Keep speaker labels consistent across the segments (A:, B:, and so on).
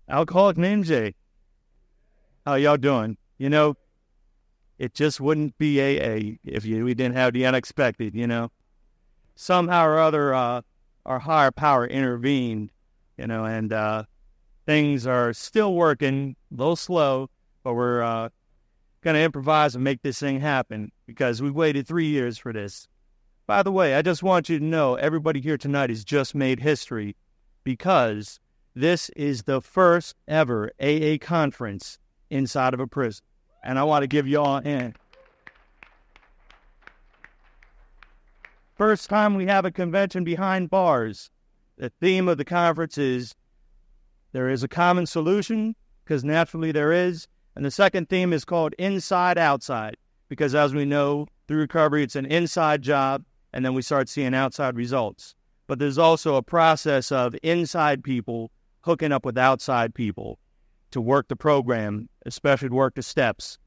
A: Alcoholic named Jay. How y'all doing? You know, it just wouldn't be AA if we didn't have the unexpected, you know. Somehow or other, our higher power intervened, and things are still working, a little slow, but we're going to improvise and make this thing happen because we waited 3 years for this. By the way, I just want you to know everybody here tonight has just made history because this is the first ever AA conference inside of a prison. And I want to give you all a hand. First time we have a convention behind bars. The theme of the conference is there is a common solution, because naturally there is. And the second theme is called Inside Outside, because as we know, through recovery, it's an inside job, and then we start seeing outside results. But there's also a process of inside people hooking up with outside people to work the program, especially to work the steps.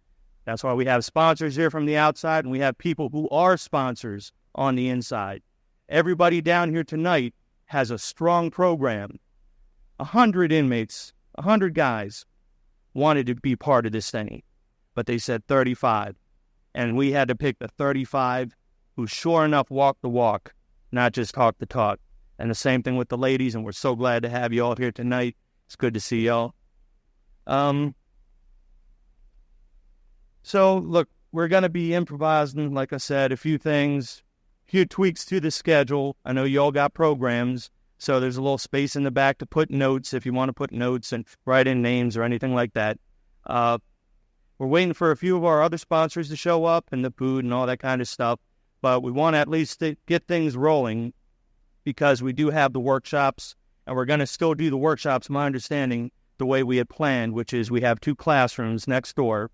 A: That's why we have sponsors here from the outside, and we have people who are sponsors on the inside. Everybody down here tonight has a strong program. 100 inmates, 100 guys wanted to be part of this thing, but they said 35. And we had to pick the 35 who sure enough walk the walk, not just talk the talk. And the same thing with the ladies, and we're so glad to have you all here tonight. It's good to see y'all. So, look, we're going to be improvising, like I said, a few things, a few tweaks to the schedule. I know you all got programs, so there's a little space in the back to put notes if you want to put notes and write in names or anything like that. We're waiting for a few of our other sponsors to show up and the food and all that kind of stuff, but we want to at least get things rolling because we do have the workshops, and we're going to still do the workshops, my understanding, the way we had planned, which is we have 2 classrooms next door,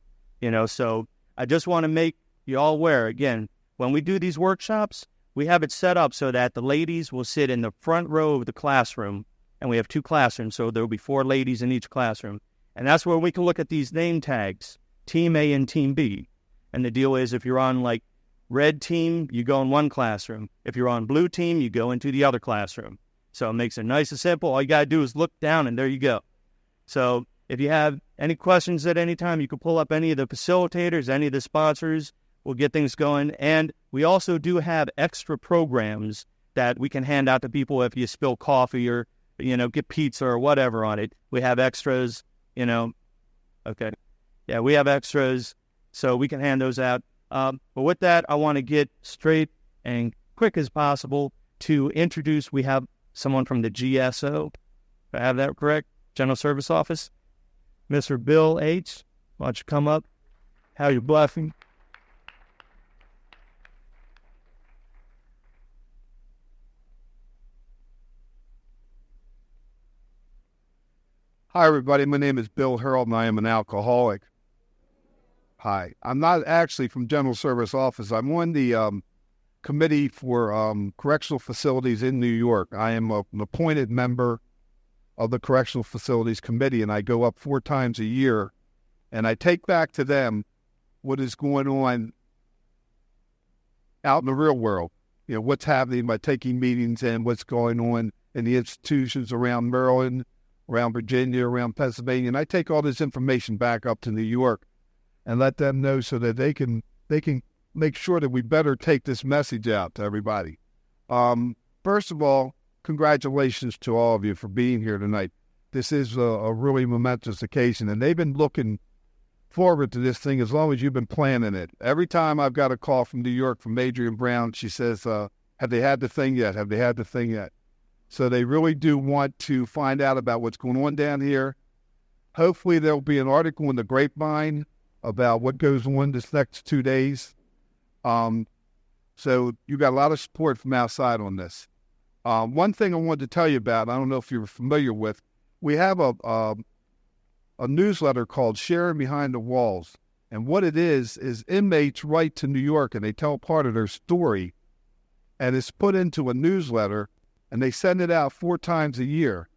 A: so I just want to make you all aware, again, when we do these workshops, we have it set up so that the ladies will sit in the front row of the classroom, and we have 2 classrooms, so there will be 4 ladies in each classroom, and that's where we can look at these name tags, Team A and Team B, and the deal is if you're on, like, red team, you go in one classroom. If you're on blue team, you go into the other classroom. So it makes it nice and simple. All you got to do is look down, and there you go. So if you have any questions at any time, you can pull up any of the facilitators, any of the sponsors. We'll get things going. And we also do have extra programs that we can hand out to people if you spill coffee or, get pizza or whatever on it. We have extras, Okay. Yeah, we have extras, so we can hand those out. But with that, I want to get straight and quick as possible to introduce, we have someone from the GSO, if I have that correct, General Service Office, Mr. Bill H. Why don't you come up? How you bluffing?
B: Hi, everybody. My name is Bill Harold, and I am an alcoholic. Hi. I'm not actually from General Service Office. I'm on the committee for correctional facilities in New York. I am an appointed member of the Correctional Facilities Committee, and I go up 4 times a year, and I take back to them what is going on out in the real world. What's happening by taking meetings and what's going on in the institutions around Maryland, around Virginia, around Pennsylvania, and I take all this information back up to New York and let them know so that they can make sure that we better take this message out to everybody. First of all, congratulations to all of you for being here tonight. This is a really momentous occasion, and they've been looking forward to this thing as long as you've been planning it. Every time I've got a call from New York from Adrian Brown, she says, have they had the thing yet? Have they had the thing yet? So they really do want to find out about what's going on down here. Hopefully there'll be an article in the Grapevine about what goes on this next 2 days. So you got a lot of support from outside on this. One thing I wanted to tell you about, I don't know if you're familiar with, we have a newsletter called Sharing Behind the Walls. And what it is inmates write to New York and they tell part of their story. And it's put into a newsletter and they send it out 4 times a year.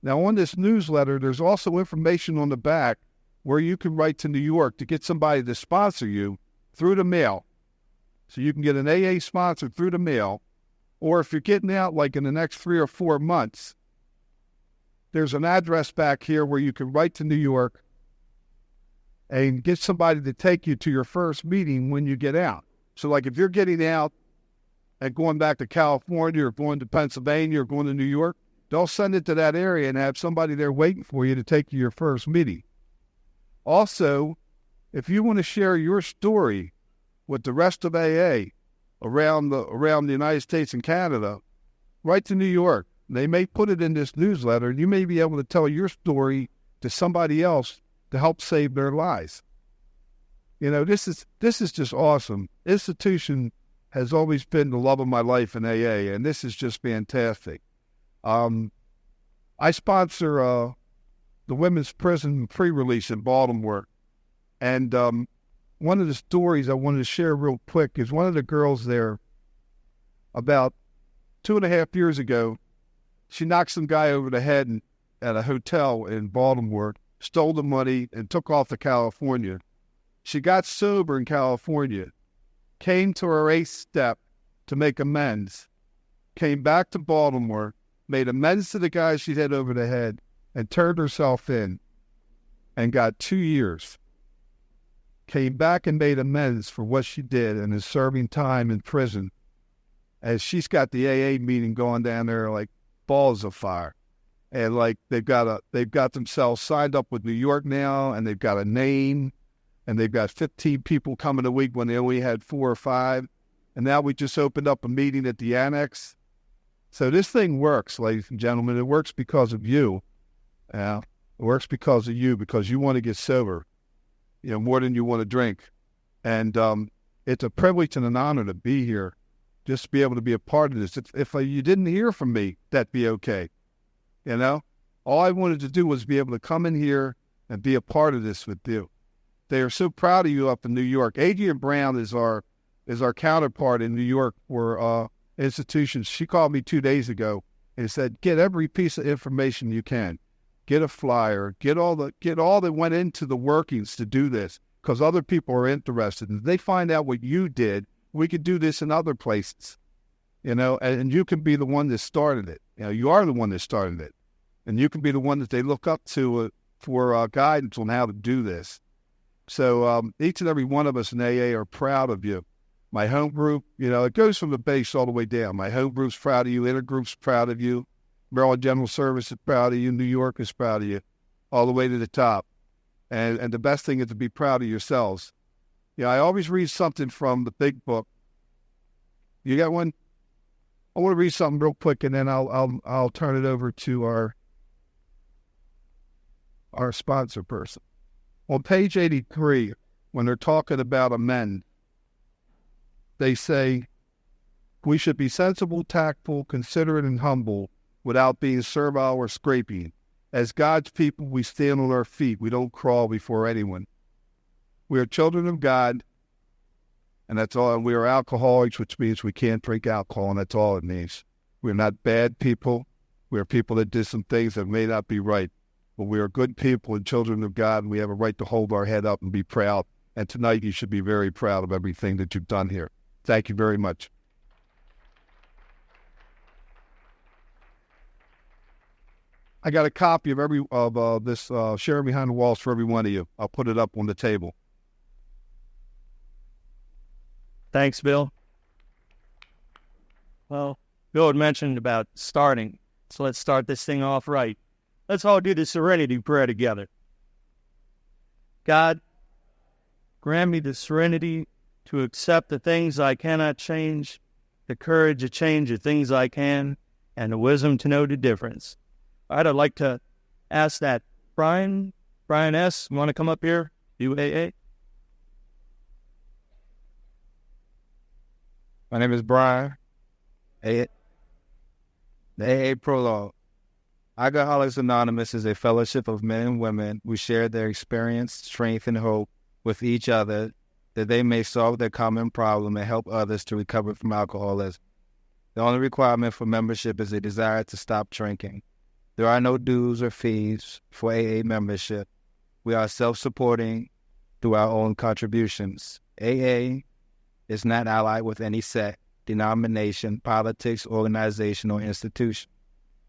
B: Now on this newsletter, there's also information on the back where you can write to New York to get somebody to sponsor you through the mail. So you can get an AA sponsor through the mail, or if you're getting out like in the next 3 or 4 months, there's an address back here where you can write to New York and get somebody to take you to your first meeting when you get out. So like if you're getting out and going back to California or going to Pennsylvania or going to New York, they'll send it to that area and have somebody there waiting for you to take you to your first meeting. Also, if you want to share your story with the rest of AA around the United States and Canada, write to New York. They may put it in this newsletter, and you may be able to tell your story to somebody else to help save their lives. You know, this is just awesome. Institution has always been the love of my life in AA, and this is just fantastic. I sponsor the women's prison pre-release in Baltimore, and one of the stories I wanted to share real quick is one of the girls there, about 2.5 years ago, she knocked some guy over the head at a hotel in Baltimore, stole the money, and took off to California. She got sober in California, came to her 8th step to make amends, came back to Baltimore, made amends to the guy she'd hit over the head, and turned herself in and got 2 years. Came back and made amends for what she did and is serving time in prison. As she's got the AA meeting going down there like balls of fire. And like they've got themselves signed up with New York now, and they've got a name, and they've got 15 people coming a week when they only had 4 or 5. And now we just opened up a meeting at the annex. So this thing works, ladies and gentlemen. It works because of you. Yeah, it works because of you, because you want to get sober, you know, more than you want to drink. And it's a privilege and an honor to be here, just to be able to be a part of this. If you didn't hear from me, that'd be okay. You know, all I wanted to do was be able to come in here and be a part of this with you. They are so proud of you up in New York. Adrienne Brown is our counterpart in New York for institutions. She called me 2 days ago and said, get every piece of information you can. Get a flyer, get all that went into the workings to do this, because other people are interested. And they find out what you did, we could do this in other places, you know, and you can be the one that started it. You know, you are the one that started it, and you can be the one that they look up to for guidance on how to do this. So each and every one of us in AA are proud of you. My home group, you know, it goes from the base all the way down. My home group's proud of you. Intergroup's proud of you. Maryland General Service is proud of you. New York is proud of you, all the way to the top. And the best thing is to be proud of yourselves. Yeah, I always read something from the big book. You got one? I want to read something real quick, and then I'll turn it over to our sponsor person. On page 83, when they're talking about amend, they say, we should be sensible, tactful, considerate, and humble without being servile or scraping. As God's people, we stand on our feet. We don't crawl before anyone. We are children of God, and that's all. And we are alcoholics, which means we can't drink alcohol, and that's all it means. We're not bad people. We are people that did some things that may not be right. But we are good people and children of God, and we have a right to hold our head up and be proud. And tonight you should be very proud of everything that you've done here. Thank you very much. I got a copy of this Sharing Behind the Walls for every one of you. I'll put it up on the table.
A: Thanks, Bill. Well, Bill had mentioned about starting, so let's start this thing off right. Let's all do the serenity prayer together. God, grant me the serenity to accept the things I cannot change, the courage to change the things I can, and the wisdom to know the difference. All right, I'd like to ask that Brian S., you want to come up here, UAA?
C: My name is Brian. The AA Prologue. Alcoholics Anonymous is a fellowship of men and women who share their experience, strength, and hope with each other that they may solve their common problem and help others to recover from alcoholism. The only requirement for membership is a desire to stop drinking. There are no dues or fees for AA membership. We are self-supporting through our own contributions. AA is not allied with any sect, denomination, politics, organization, or institution.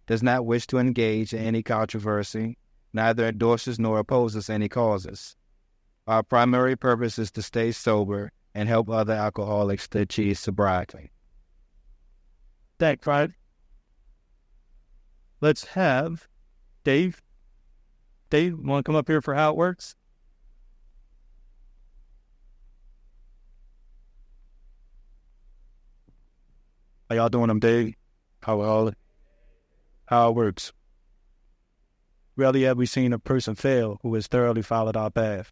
C: does not wish to engage in any controversy, neither endorses nor opposes any causes. Our primary purpose is to stay sober and help other alcoholics to achieve sobriety.
A: Thanks, Ryan. Let's have Dave. Dave, want to come up here for how it works?
D: How y'all doing? I'm Dave. How it works. Rarely have we seen a person fail who has thoroughly followed our path.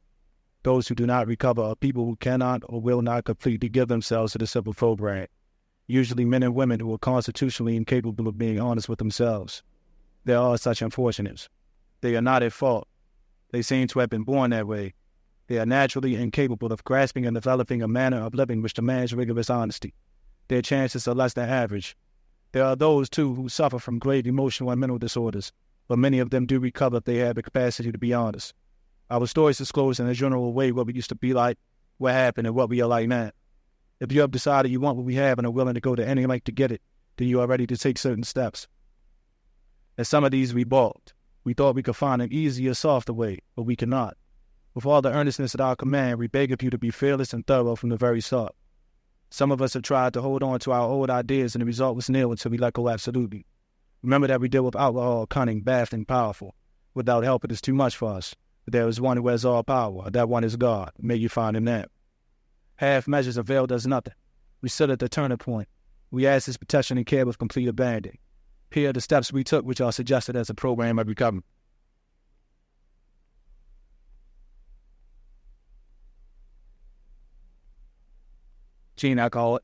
D: Those who do not recover are people who cannot or will not completely give themselves to the simple program. Usually men and women who are constitutionally incapable of being honest with themselves. There are such unfortunates. They are not at fault. They seem to have been born that way. They are naturally incapable of grasping and developing a manner of living which demands rigorous honesty. Their chances are less than average. There are those, too, who suffer from grave emotional and mental disorders, but many of them do recover if they have the capacity to be honest. Our stories disclose in a general way what we used to be like, what happened, and what we are like now. If you have decided you want what we have and are willing to go to any length to get it, then you are ready to take certain steps. As some of these we balked. We thought we could find an easier, softer way, but we cannot. With all the earnestness at our command, we beg of you to be fearless and thorough from the very start. Some of us have tried to hold on to our old ideas, and the result was nil until we let go absolutely. Remember that we deal with alcohol, cunning, vast, and powerful. Without help, it is too much for us. But there is one who has all power. That one is God. May you find him now. Half measures availed us nothing. We stood at the turning point. We asked his protection and care with complete abandon. Here are the steps we took, which are suggested as a program of recovery. Gene, I call it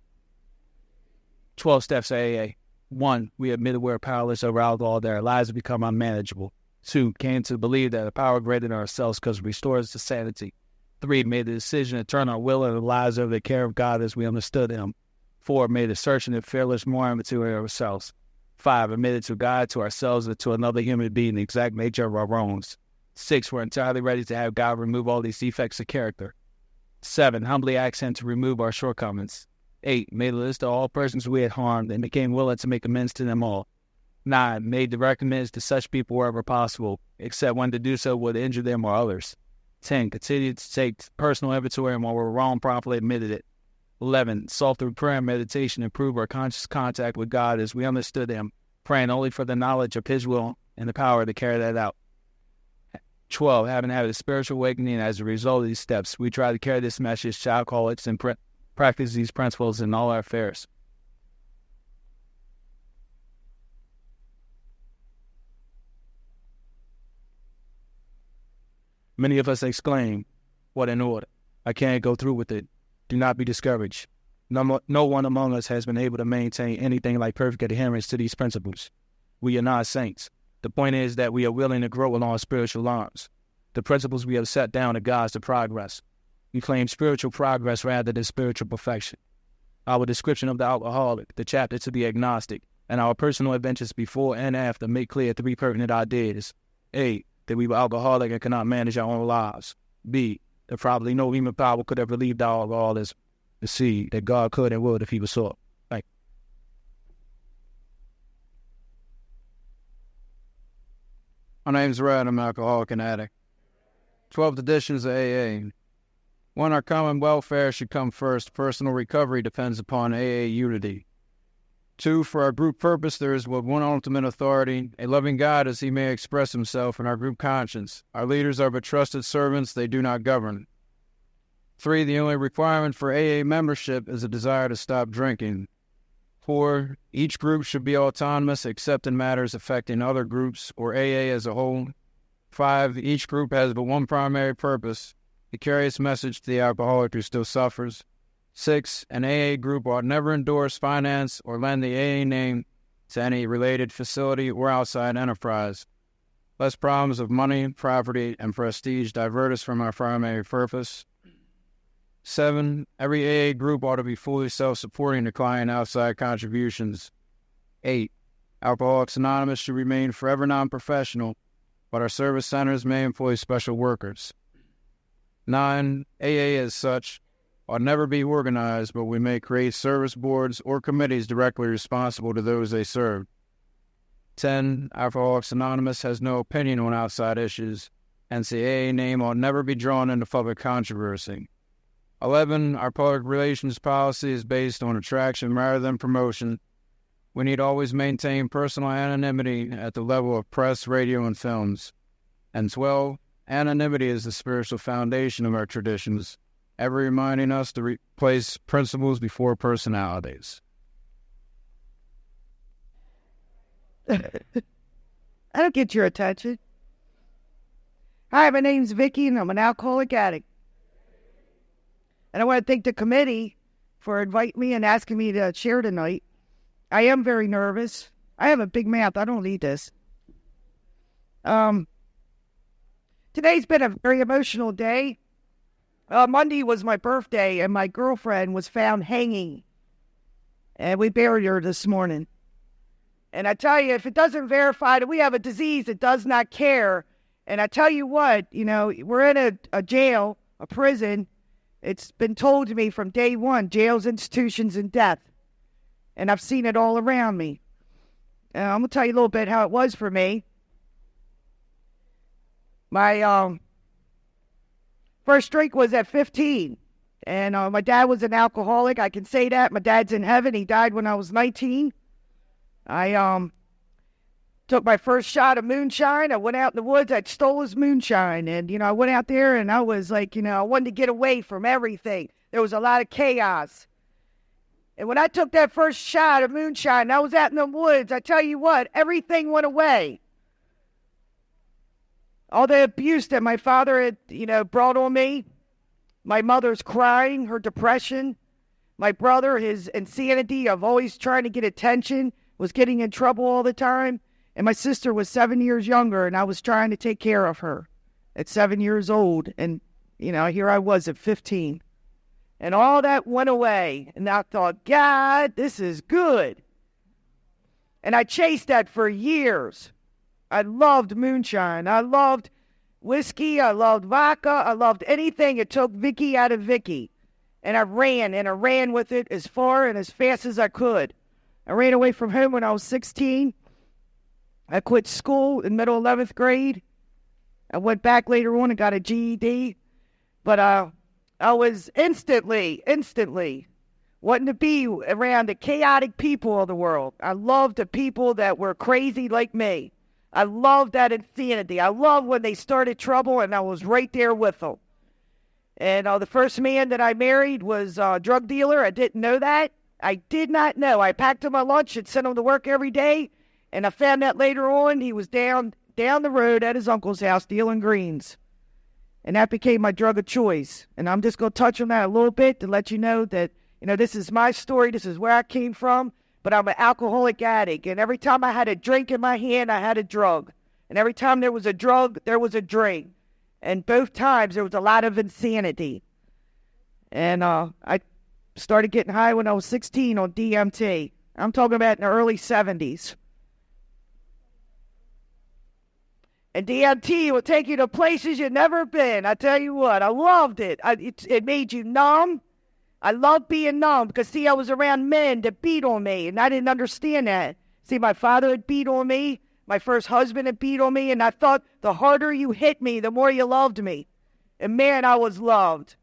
D: 12 steps of AA. 1, we admitted we're powerless over alcohol, that our lives have become unmanageable. 2, came to believe that a power greater than ourselves because it restores to sanity. 3, made the decision to turn our will and our lives over to the care of God as we understood him. 4, made a searching and fearless mourning to ourselves. 5, admitted to God, to ourselves, and to another human being the exact nature of our wrongs. 6, we're entirely ready to have God remove all these defects of character. 7, humbly asked him to remove our shortcomings. 8, made a list of all persons we had harmed and became willing to make amends to them all. 9, made direct amends to such people wherever possible, except when to do so would injure them or others. 10, continued to take personal inventory and when we were wrong, promptly admitted it. 11, sought through prayer and meditation improve our conscious contact with God as we understood him, praying only for the knowledge of his will and the power to carry that out. 12, having had a spiritual awakening as a result of these steps, we try to carry this message to alcoholics and practice these principles in all our affairs. Many of us exclaim, "What in order? I can't go through with it." Do not be discouraged. No one among us has been able to maintain anything like perfect adherence to these principles. We are not saints. The point is that we are willing to grow along spiritual lines. The principles we have set down are guides to progress. We claim spiritual progress rather than spiritual perfection. Our description of the alcoholic, the chapter to the agnostic, and our personal adventures before and after make clear 3 pertinent ideas. A, that we were alcoholic and could not manage our own lives. B, that probably no human power could have relieved our alcoholism. C, that God could and would if he was sought. Thank you.
E: My name's Red. I'm an alcoholic and addict. 12 editions of AA. 1, our common welfare should come first. Personal recovery depends upon AA unity. 2, for our group purpose, there is but one ultimate authority, a loving God as he may express himself in our group conscience. Our leaders are but trusted servants, they do not govern. 3, the only requirement for AA membership is a desire to stop drinking. 4, each group should be autonomous except in matters affecting other groups or AA as a whole. 5, each group has but one primary purpose, to carry its message to the alcoholic who still suffers. 6, an AA group ought never endorse, finance, or lend the AA name to any related facility or outside enterprise. Lest problems of money, property, and prestige divert us from our primary purpose. 7, every AA group ought to be fully self-supporting, declining outside contributions. 8, Alcoholics Anonymous should remain forever non-professional, but our service centers may employ special workers. 9, AA as such ought never be organized, but we may create service boards or committees directly responsible to those they serve. 10, Alcoholics Anonymous has no opinion on outside issues, hence the AA name will never be drawn into public controversy. 11, our public relations policy is based on attraction rather than promotion. We need to always maintain personal anonymity at the level of press, radio, and films. And 12, anonymity is the spiritual foundation of our traditions, ever reminding us to replace principles before personalities.
F: I don't get your attention. Hi, my name's Vicky, and I'm an alcoholic addict. And I want to thank the committee for inviting me and asking me to share tonight. I am very nervous. I have a big mouth. I don't need this. Today's been a very emotional day. Monday was my birthday, and my girlfriend was found hanging. And we buried her this morning. And I tell you, if it doesn't verify that we have a disease that does not care, and I tell you what, we're in a jail, a prison. It's been told to me from day one, jails, institutions, and death. And I've seen it all around me. I'm going to tell you a little bit how it was for me. My first drink was at 15. And my dad was an alcoholic. I can say that. My dad's in heaven. He died when I was 19. I took my first shot of moonshine. I went out in the woods. I stole his moonshine. And, I went out there and I was like, I wanted to get away from everything. There was a lot of chaos. And when I took that first shot of moonshine, I was out in the woods. I tell you what, everything went away. All the abuse that my father had, brought on me. My mother's crying, her depression. My brother, his insanity of always trying to get attention, was getting in trouble all the time. And my sister was 7 years younger, and I was trying to take care of her at 7 years old. And, here I was at 15. And all that went away. And I thought, God, this is good. And I chased that for years. I loved moonshine. I loved whiskey. I loved vodka. I loved anything that took Vicky out of Vicky. And I ran with it as far and as fast as I could. I ran away from home when I was 16. I quit school in middle 11th grade. I went back later on and got a GED. But I was instantly wanting to be around the chaotic people of the world. I loved the people that were crazy like me. I loved that insanity. I loved when they started trouble, and I was right there with them. And the first man that I married was a drug dealer. I didn't know that. I did not know. I packed him my lunch and sent him to work every day. And I found out later on he was down the road at his uncle's house dealing greens. And that became my drug of choice. And I'm just going to touch on that a little bit to let you know that, this is my story. This is where I came from. But I'm an alcoholic addict. And every time I had a drink in my hand, I had a drug. And every time there was a drug, there was a drink. And both times there was a lot of insanity. And I started getting high when I was 16 on DMT. I'm talking about in the early 70s. And DMT will take you to places you've never been. I tell you what, I loved it. It made you numb. I loved being numb because, see, I was around men that beat on me, and I didn't understand that. See, my father had beat on me. My first husband had beat on me, and I thought the harder you hit me, the more you loved me. And, man, I was loved.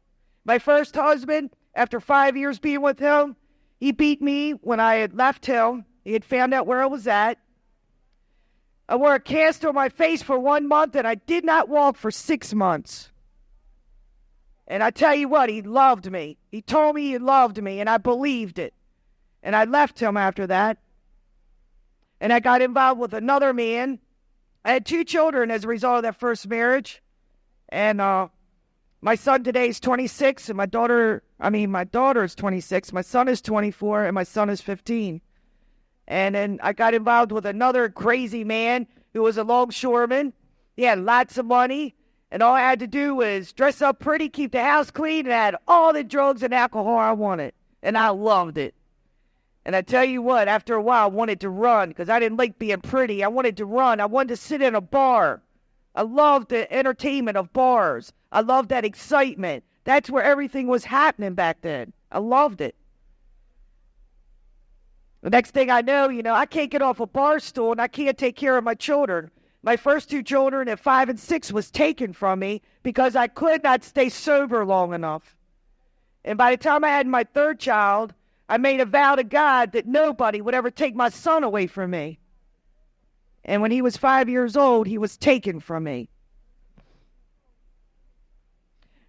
F: My first husband, after 5 years being with him, he beat me when I had left him. He had found out where I was at. I wore a cast on my face for 1 month, and I did not walk for 6 months. And I tell you what, he loved me. He told me he loved me, and I believed it. And I left him after that. And I got involved with another man. I had 2 children as a result of that first marriage. And my son today is 26, and my daughter is 26. My son is 24, and my son is 15. And then I got involved with another crazy man who was a longshoreman. He had lots of money. And all I had to do was dress up pretty, keep the house clean, and I had all the drugs and alcohol I wanted. And I loved it. And I tell you what, after a while, I wanted to run because I didn't like being pretty. I wanted to run. I wanted to sit in a bar. I loved the entertainment of bars. I loved that excitement. That's where everything was happening back then. I loved it. The next thing I know, I can't get off a bar stool and I can't take care of my children. My first 2 children at 5 and 6 was taken from me because I could not stay sober long enough. And by the time I had my 3rd child, I made a vow to God that nobody would ever take my son away from me. And when he was 5 years old, he was taken from me.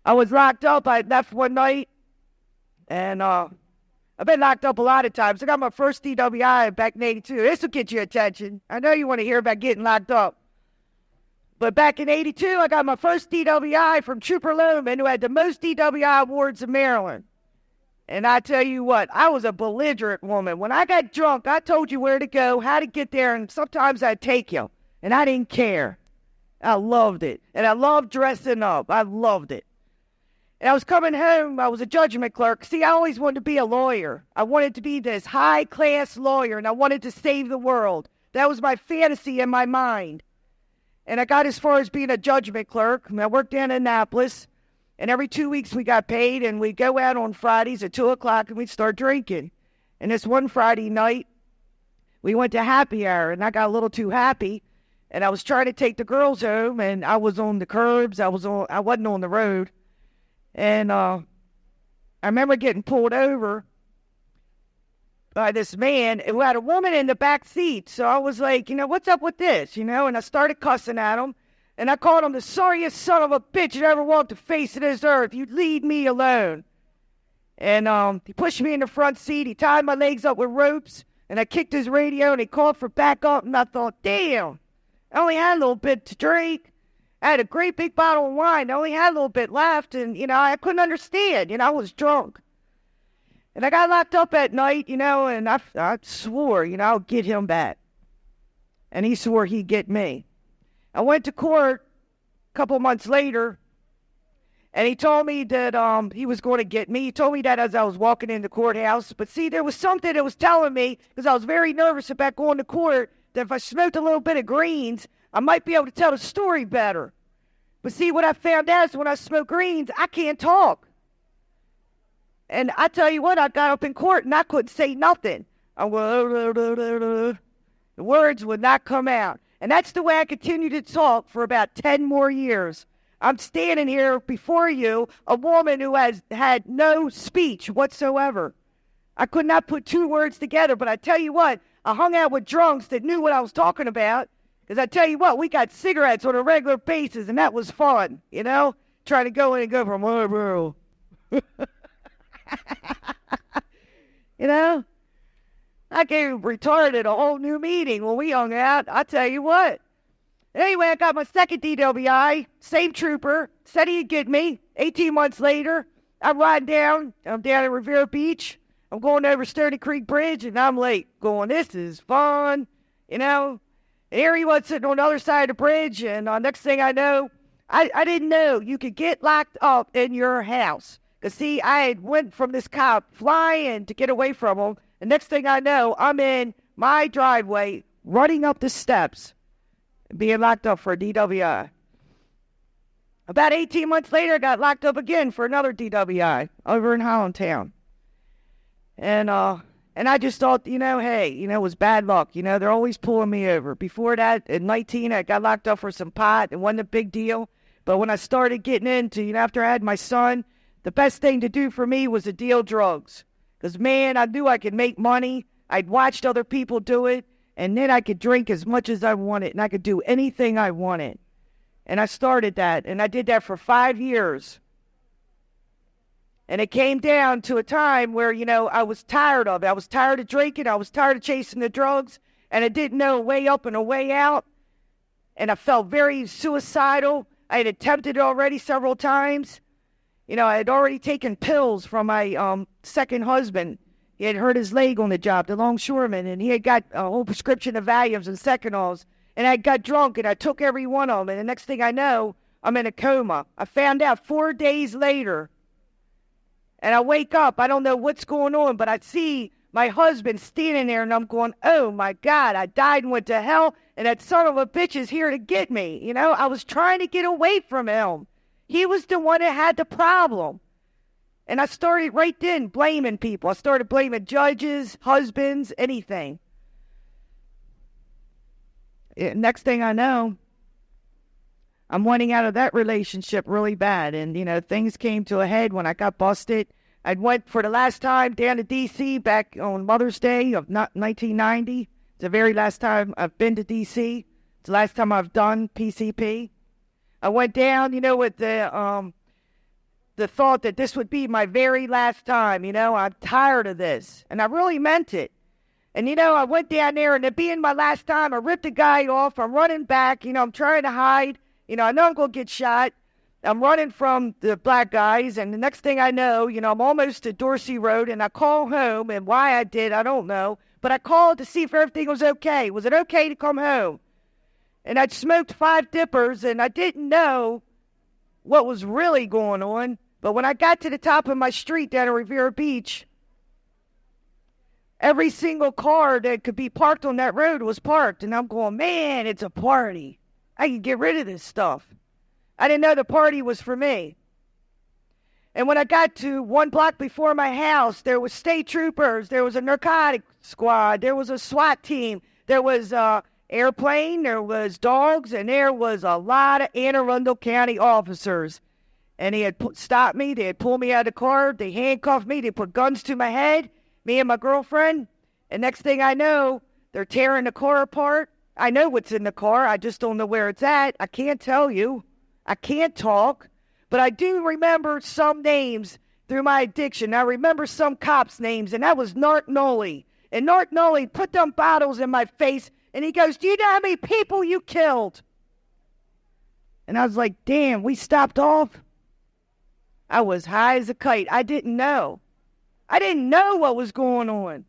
F: I was locked up. I left one night, and I've been locked up a lot of times. I got my first DWI back in 82. This will get your attention. I know you want to hear about getting locked up. But back in 82, I got my first DWI from Trooper Lohman, who had the most DWI awards in Maryland. And I tell you what, I was a belligerent woman. When I got drunk, I told you where to go, how to get there, and sometimes I'd take you. And I didn't care. I loved it. And I loved dressing up. I loved it. And I was coming home. I was a judgment clerk. See, I always wanted to be a lawyer. I wanted to be this high-class lawyer, and I wanted to save the world. That was my fantasy in my mind. And I got as far as being a judgment clerk. I worked down in Annapolis. And every 2 weeks we got paid, and we'd go out on Fridays at 2 o'clock, and we'd start drinking. And this one Friday night, we went to happy hour, and I got a little too happy. And I was trying to take the girls home, and I was on the curbs. I wasn't on the road. And I remember getting pulled over by this man who had a woman in the back seat. So I was like, what's up with this? And I started cussing at him. And I called him the sorriest son of a bitch that ever walked the face of this earth. You leave me alone. And he pushed me in the front seat. He tied my legs up with ropes. And I kicked his radio, and he called for backup. And I thought, damn, I only had a little bit to drink. I had a great big bottle of wine. I only had a little bit left. And, I couldn't understand. I was drunk. And I got locked up at night, and I swore, I'll get him back. And he swore he'd get me. I went to court a couple months later, and he told me that he was going to get me. He told me that as I was walking in the courthouse. But see, there was something that was telling me, because I was very nervous about going to court, that if I smoked a little bit of greens, I might be able to tell the story better. But see, what I found out is when I smoke greens, I can't talk. And I tell you what, I got up in court, and I couldn't say nothing. The words would not come out. And that's the way I continued to talk for about 10 more years. I'm standing here before you, a woman who has had no speech whatsoever. I could not put 2 words together, but I tell you what, I hung out with drunks that knew what I was talking about. Because I tell you what, we got cigarettes on a regular basis, and that was fun, trying to go in and go from, oh, bro. I gave retarded a whole new meaning when we hung out. I tell you what. Anyway, I got my second DWI. Same trooper. Said he'd get me. 18 months later, I'm riding down. I'm down at Revere Beach. I'm going over Stony Creek Bridge, and I'm late. Going, this is fun. And here he was sitting on the other side of the bridge, and next thing I know, I didn't know you could get locked up in your house. Because, see, I had went from this cop flying to get away from him. And next thing I know, I'm in my driveway, running up the steps, being locked up for a DWI. About 18 months later, I got locked up again for another DWI over in Hollandtown. And I just thought, hey, it was bad luck. They're always pulling me over. Before that, at 19, I got locked up for some pot. It wasn't a big deal. But when I started getting into, after I had my son, the best thing to do for me was to deal drugs. Because, man, I knew I could make money. I'd watched other people do it. And then I could drink as much as I wanted. And I could do anything I wanted. And I started that. And I did that for 5 years. And it came down to a time where, I was tired of it. I was tired of drinking. I was tired of chasing the drugs. And I didn't know a way up and a way out. And I felt very suicidal. I had attempted it already several times. I had already taken pills from my second husband. He had hurt his leg on the job, the longshoreman, and he had got a whole prescription of Valiums and Secanols. And I got drunk, and I took every one of them. And the next thing I know, I'm in a coma. I found out 4 days later. And I wake up. I don't know what's going on, but I see my husband standing there, and I'm going, oh, my God, I died and went to hell, and that son of a bitch is here to get me. I was trying to get away from him. He was the one that had the problem. And I started right then blaming people. I started blaming judges, husbands, anything. Next thing I know, I'm wanting out of that relationship really bad. And, things came to a head when I got busted. I went for the last time down to D.C. back on Mother's Day of 1990. It's the very last time I've been to D.C. It's the last time I've done PCP. I went down, with the thought that this would be my very last time. I'm tired of this. And I really meant it. And, I went down there, and it being my last time, I ripped the guy off. I'm running back. I'm trying to hide. I know I'm going to get shot. I'm running from the black guys, and the next thing I know, I'm almost to Dorsey Road, and I call home, and why I did, I don't know. But I called to see if everything was okay. Was it okay to come home? And I'd smoked 5 dippers, and I didn't know what was really going on. But when I got to the top of my street down at Riviera Beach, every single car that could be parked on that road was parked. And I'm going, man, it's a party. I can get rid of this stuff. I didn't know the party was for me. And when I got to 1 block before my house, there was state troopers, there was a narcotic squad, there was a SWAT team, there was a airplane, there was dogs, and there was a lot of Anne Arundel County officers. And they had stopped me, they had pulled me out of the car, they handcuffed me, they put guns to my head, me and my girlfriend. And next thing I know, they're tearing the car apart. I know what's in the car. I just don't know where it's at. I can't tell you. I can't talk. But I do remember some names through my addiction. I remember some cops' names, and that was Nart Nolly. And Nart Nolly put them bottles in my face, and he goes, do you know how many people you killed? And I was like, damn, we stopped off? I was high as a kite. I didn't know. I didn't know what was going on.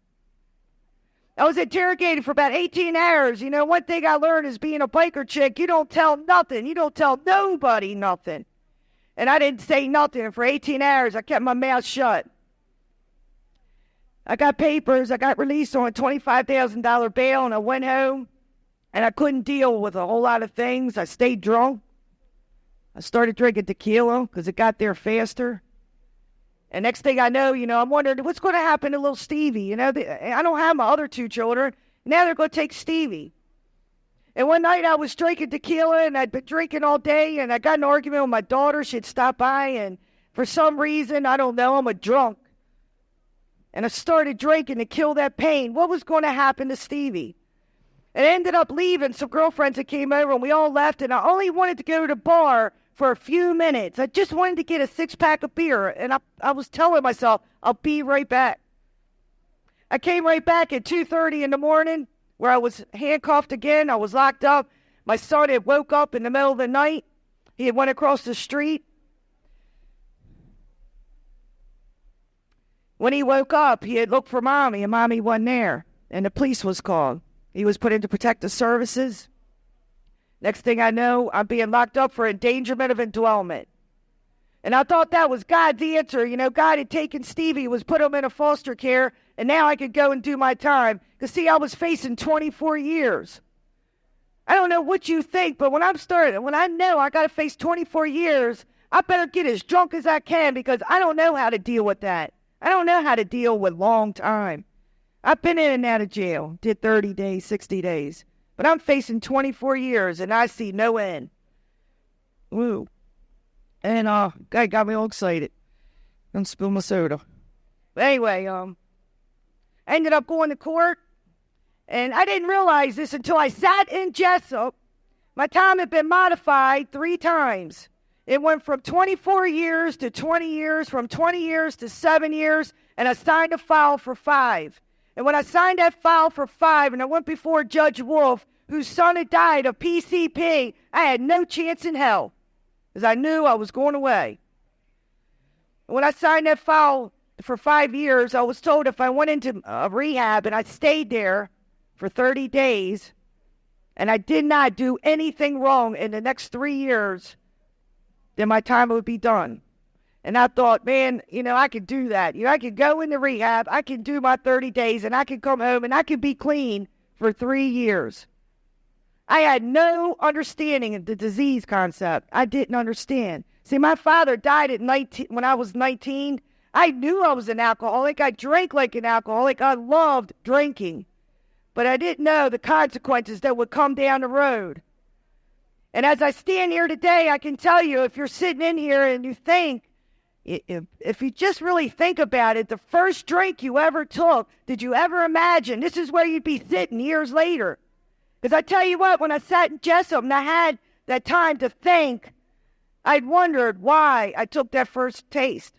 F: I was interrogated for about 18 hours. One thing I learned is being a biker chick, you don't tell nothing. You don't tell nobody nothing. And I didn't say nothing. For 18 hours, I kept my mouth shut. I got papers. I got released on a $25,000 bail, and I went home, and I couldn't deal with a whole lot of things. I stayed drunk. I started drinking tequila because it got there faster. And next thing I know, I'm wondering what's going to happen to little Stevie. I don't have my other 2 children. Now they're going to take Stevie. And one night I was drinking tequila, and I'd been drinking all day, and I got in an argument with my daughter. She'd stopped by, and for some reason, I don't know, I'm a drunk. And I started drinking to kill that pain. What was going to happen to Stevie? And I ended up leaving some girlfriends that came over, and we all left, and I only wanted to go to the bar for a few minutes. I just wanted to get a 6-pack of beer, and I was telling myself, I'll be right back. I came right back at 2:30 in the morning, where I was handcuffed again. I was locked up. My son had woke up in the middle of the night. He had went across the street. When he woke up, he had looked for Mommy, and Mommy wasn't there, and the police was called. He was put into protective services. Next thing I know, I'm being locked up for endangerment of indwellment. And I thought that was God's answer. God had taken Stevie, was put him in a foster care, and now I could go and do my time. Because, see, I was facing 24 years. I don't know what you think, but when I know I got to face 24 years, I better get as drunk as I can because I don't know how to deal with that. I don't know how to deal with long time. I've been in and out of jail, did 30 days, 60 days. But I'm facing 24 years, and I see no end. Woo. And guy got me all excited. Don't spill my soda. But anyway, I ended up going to court, and I didn't realize this until I sat in Jessup. My time had been modified 3 times. It went from 24 years to 20 years, from 20 years to 7 years, and I signed a file for 5. And when I signed that file for 5, and I went before Judge Wolf, whose son had died of PCP, I had no chance in hell, because I knew I was going away. And when I signed that file for 5 years, I was told if I went into rehab and I stayed there for 30 days, and I did not do anything wrong in the next 3 years, then my time would be done. And I thought, man, I could do that. I could go into rehab, I could do my 30 days, and I could come home, and I could be clean for 3 years. I had no understanding of the disease concept. I didn't understand. See, my father died at 19 when I was 19. I knew I was an alcoholic. I drank like an alcoholic. I loved drinking. But I didn't know the consequences that would come down the road. And as I stand here today, I can tell you, if you're sitting in here and you think, if you just really think about it, the first drink you ever took, did you ever imagine this is where you'd be sitting years later? Because I tell you what, when I sat in Jessup and I had that time to think, I'd wondered why I took that first taste.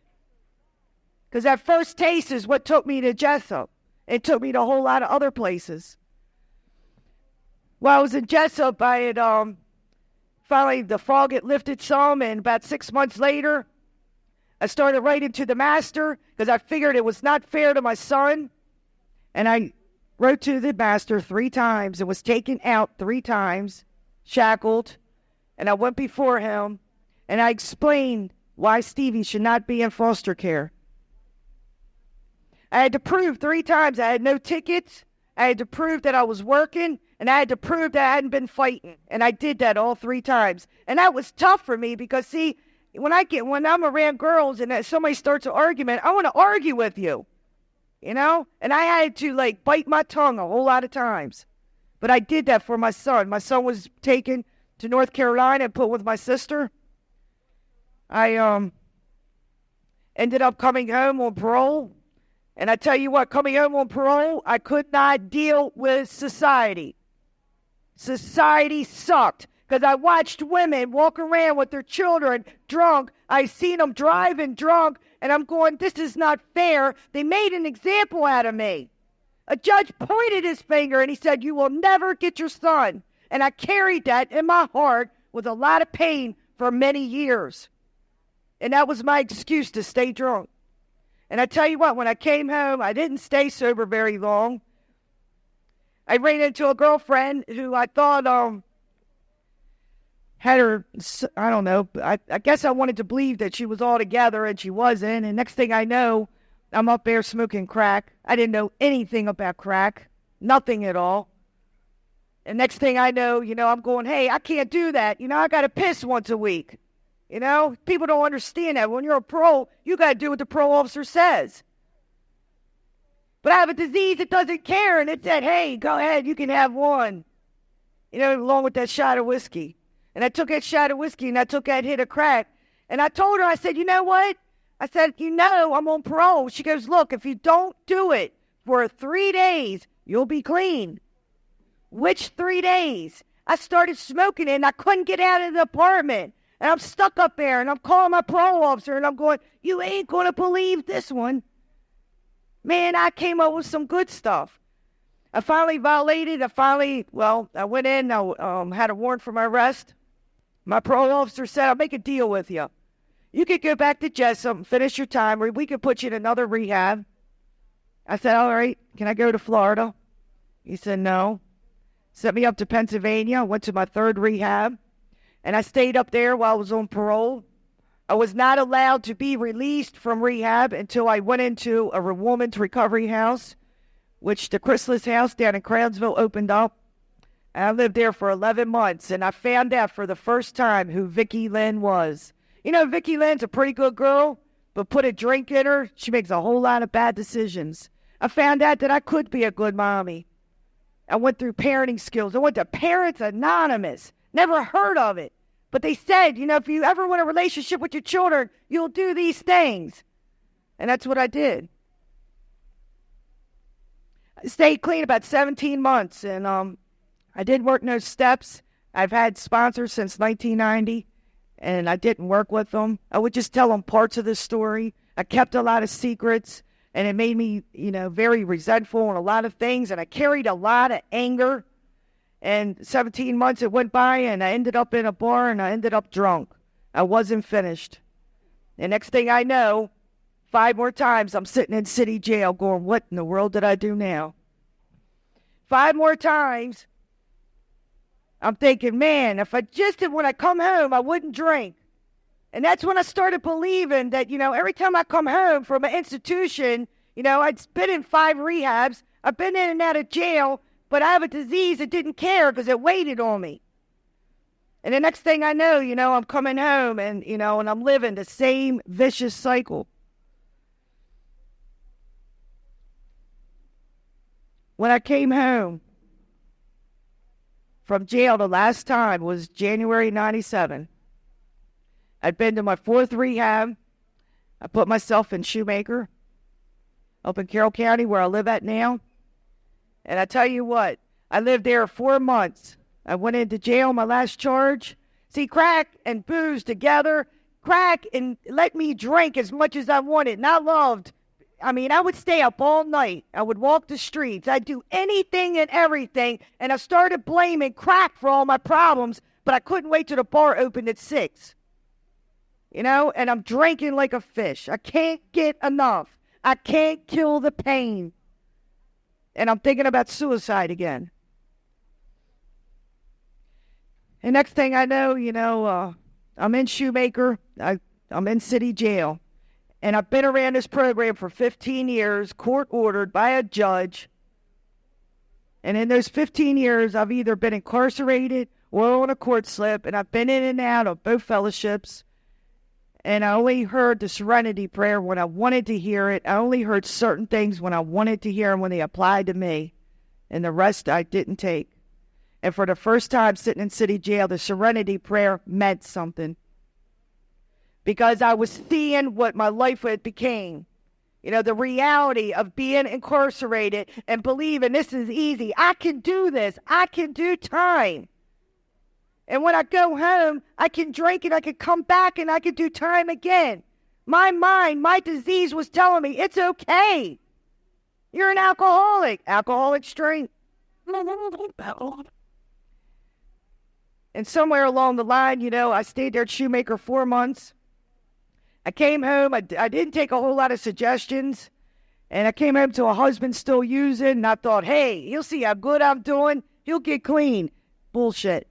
F: Because that first taste is what took me to Jessup. It took me to a whole lot of other places. While I was in Jessup, I had finally, the fog had lifted some, and about 6 months later, I started writing to the master because I figured it was not fair to my son. And I wrote to the master 3 times and was taken out 3 times, shackled. And I went before him, and I explained why Stevie should not be in foster care. I had to prove 3 times I had no tickets. I had to prove that I was working, and I had to prove that I hadn't been fighting. And I did that all 3 times. And that was tough for me because, see, when I'm around girls and somebody starts an argument, I want to argue with you, you know? And I had to, bite my tongue a whole lot of times. But I did that for my son. My son was taken to North Carolina and put with my sister. I ended up coming home on parole. And I tell you what, coming home on parole, I could not deal with society. Society sucked because I watched women walk around with their children drunk. I seen them driving drunk, and I'm going, this is not fair. They made an example out of me. A judge pointed his finger, and he said, you will never get your son. And I carried that in my heart with a lot of pain for many years. And that was my excuse to stay drunk. And I tell you what, when I came home, I didn't stay sober very long. I ran into a girlfriend who I thought had her, I don't know, I guess I wanted to believe that she was all together, and she wasn't. And next thing I know, I'm up there smoking crack. I didn't know anything about crack, nothing at all. And next thing I know, I'm going, hey, I can't do that. I got to piss once a week. People don't understand that. When you're a pro, you got to do what the pro officer says. But I have a disease that doesn't care, and it said, hey, go ahead, you can have one. Along with that shot of whiskey. And I took that shot of whiskey, and I took that hit of crack. And I told her, I said, you know what? I said, I'm on parole. She goes, look, if you don't do it for 3 days, you'll be clean. Which 3 days? I started smoking it, and I couldn't get out of the apartment. And I'm stuck up there, and I'm calling my parole officer, and I'm going, you ain't going to believe this one. Man, I came up with some good stuff. I finally violated. I went in. I had a warrant for my arrest. My parole officer said, I'll make a deal with you. You could go back to Jessup and finish your time, or we could put you in another rehab. I said, all right, can I go to Florida? He said, no. Sent me up to Pennsylvania. Went to my 3rd rehab. And I stayed up there while I was on parole. I was not allowed to be released from rehab until I went into a woman's recovery house, which the Chrysalis House down in Crownsville opened up. And I lived there for 11 months, and I found out for the first time who Vicki Lynn was. Vicki Lynn's a pretty good girl, but put a drink in her, she makes a whole lot of bad decisions. I found out that I could be a good mommy. I went through parenting skills. I went to Parents Anonymous. Never heard of it. But they said, if you ever want a relationship with your children, you'll do these things. And that's what I did. I stayed clean about 17 months, and I didn't work no steps. I've had sponsors since 1990, and I didn't work with them. I would just tell them parts of the story. I kept a lot of secrets, and it made me, very resentful on a lot of things, and I carried a lot of anger. And 17 months it went by, and I ended up in a bar, and I ended up drunk. I wasn't finished. And next thing I know, 5 more times I'm sitting in city jail going, what in the world did I do now? 5 more times, I'm thinking, man, if I just did when I come home, I wouldn't drink. And that's when I started believing that, every time I come home from an institution, I'd been in 5 rehabs, I've been in and out of jail, but I have a disease that didn't care because it waited on me. And the next thing I know, I'm coming home and, and I'm living the same vicious cycle. When I came home from jail the last time was January 97. I'd been to my 4th rehab. I put myself in Shoemaker up in Carroll County where I live at now. And I tell you what, I lived there 4 months. I went into jail, my last charge. See, crack and booze together, crack and let me drink as much as I wanted. And I would stay up all night. I would walk the streets. I'd do anything and everything. And I started blaming crack for all my problems, but I couldn't wait till the bar opened at 6. And I'm drinking like a fish. I can't get enough. I can't kill the pain. And I'm thinking about suicide again. And next thing I know, I'm in Shoemaker. I'm in city jail. And I've been around this program for 15 years, court-ordered by a judge. And in those 15 years, I've either been incarcerated or on a court slip, and I've been in and out of both fellowships. And I only heard the serenity prayer when I wanted to hear it. I only heard certain things when I wanted to hear them when they applied to me. And the rest I didn't take. And for the first time sitting in city jail, the serenity prayer meant something. Because I was seeing what my life had became. The reality of being incarcerated and believing this is easy. I can do this. I can do time. And when I go home, I can drink and I can come back and I can do time again. My mind, my disease was telling me, it's okay. You're an alcoholic. Alcoholic strength. And somewhere along the line, I stayed there at Shoemaker 4 months. I came home. I didn't take a whole lot of suggestions. And I came home to a husband still using. And I thought, hey, he'll see how good I'm doing. He'll get clean. Bullshit.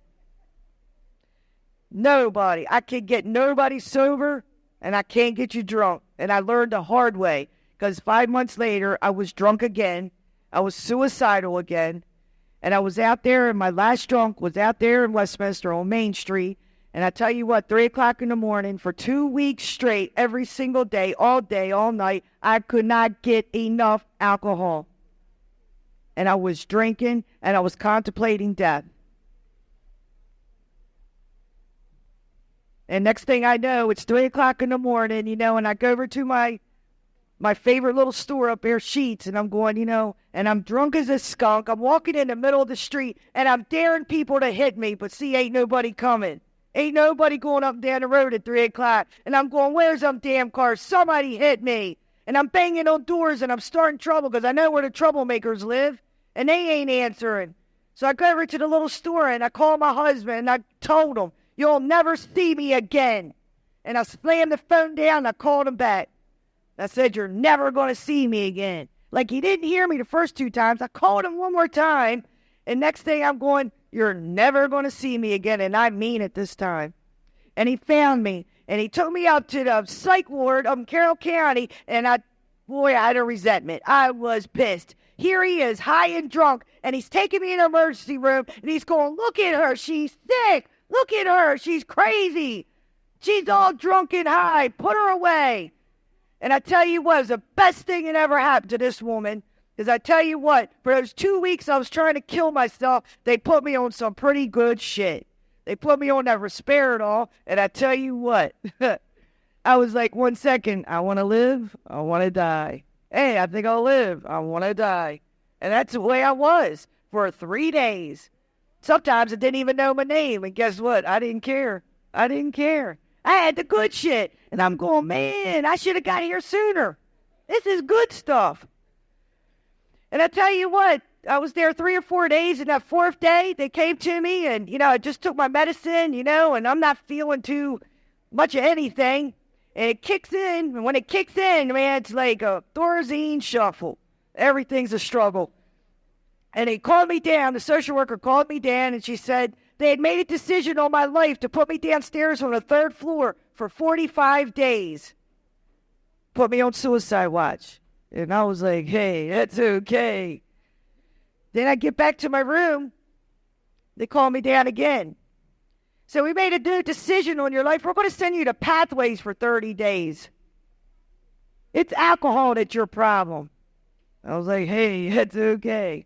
F: Nobody. I can get nobody sober. And I can't get you drunk. And I learned the hard way. Because 5 months later, I was drunk again. I was suicidal again. And I was out there, and my last drunk was out there in Westminster on Main Street. And I tell you what, 3 o'clock in the morning for 2 weeks straight, every single day, all night, I could not get enough alcohol. And I was drinking, and I was contemplating death. And next thing I know, it's 3 o'clock in the morning, and I go over to my favorite little store up there, Sheets, and I'm going, and I'm drunk as a skunk. I'm walking in the middle of the street, and I'm daring people to hit me, but see, ain't nobody coming. Ain't nobody going up and down the road at 3 o'clock. And I'm going, where's them damn cars? Somebody hit me. And I'm banging on doors, and I'm starting trouble because I know where the troublemakers live, and they ain't answering. So I go over to the little store, and I call my husband, and I told him, you'll never see me again. And I slammed the phone down, and I called him back. I said, you're never going to see me again. Like he didn't hear me the first 2 times. I called him one more time. And next thing I'm going, you're never going to see me again. And I mean it this time. And he found me. And he took me up to the psych ward of Carroll County. And I had a resentment. I was pissed. Here he is, high and drunk. And he's taking me in the emergency room. And he's going, look at her. She's sick. Look at her. She's crazy. She's all drunk and high. Put her away. And I tell you what, it was the best thing that ever happened to this woman. Because I tell you what, for those 2 weeks I was trying to kill myself, they put me on some pretty good shit. They put me on that Risperidol, and I tell you what, I was like, 1 second, I want to live, I want to die. Hey, I think I'll live, I want to die. And that's the way I was for 3 days. Sometimes I didn't even know my name, and guess what? I didn't care. I didn't care. I had the good shit. And I'm going, man, I should have got here sooner. This is good stuff. And I tell you what, I was there 3 or 4 days, and that 4th day, they came to me, and, I just took my medicine, and I'm not feeling too much of anything. And it kicks in, and when it kicks in, man, it's like a Thorazine shuffle. Everything's a struggle. And he called me down, the social worker called me down, and she said, they had made a decision on my life to put me downstairs on the 3rd floor for 45 days. Put me on suicide watch. And I was like, hey, that's okay. Then I get back to my room. They call me down again. So we made a new decision on your life. We're going to send you to Pathways for 30 days. It's alcohol that's your problem. I was like, hey, that's okay.